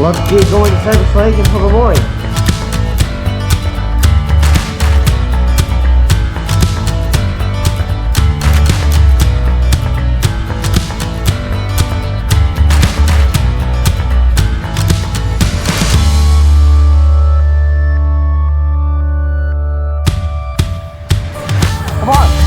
Let's get going inside the flag and have a boy. Come on.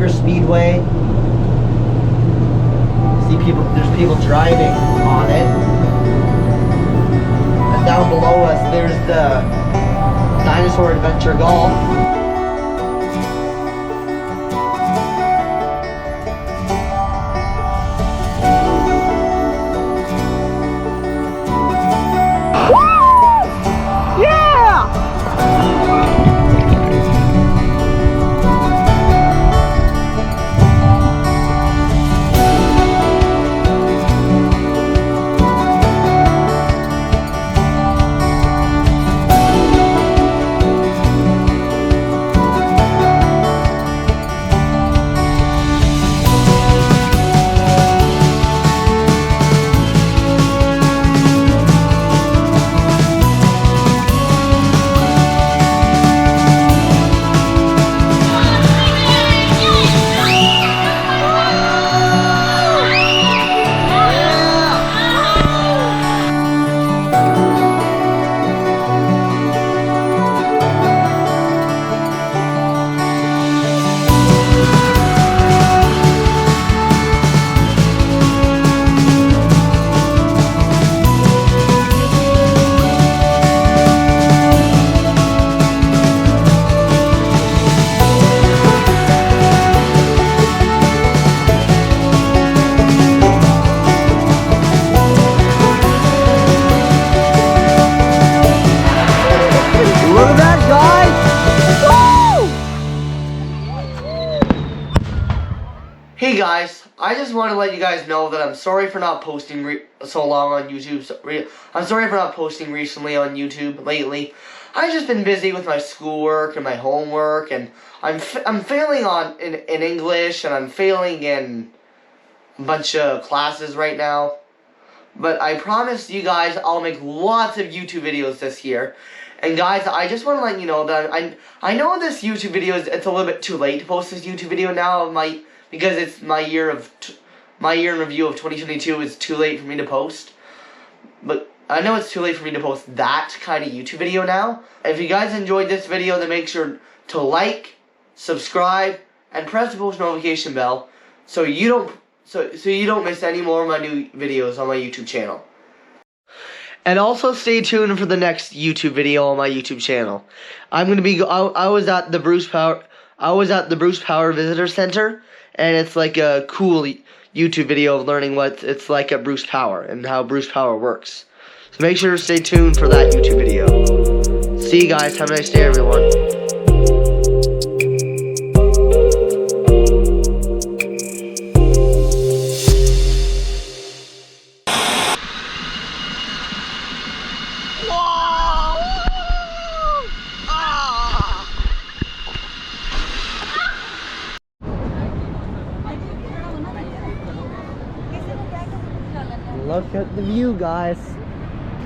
Speedway. See people, there's people driving on it. And down below us there's the Dinosaur Adventure Golf. I just want to let you guys know that I'm sorry for not posting so long on YouTube. I'm sorry for not posting recently on YouTube lately. I've just been busy with my schoolwork and my homework, and I'm failing in English, and I'm failing in a bunch of classes right now. But I promise you guys I'll make lots of YouTube videos this year. And guys, I just want to let you know that I know this YouTube video it's a little bit too late to post this YouTube video now. Because it's my year in review of 2022 is too late for me to post. But I know it's too late for me to post that kind of YouTube video now. If you guys enjoyed this video, then make sure to like, subscribe, and press the post notification bell so you don't miss any more of my new videos on my YouTube channel. And also stay tuned for the next YouTube video on my YouTube channel. I was at the Bruce Power Visitor Center, and it's like a cool YouTube video of learning what it's like at Bruce Power and how Bruce Power works. So make sure to stay tuned for that YouTube video. See you guys. Have a nice day, everyone. Look at the view, guys.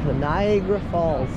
The Niagara Falls.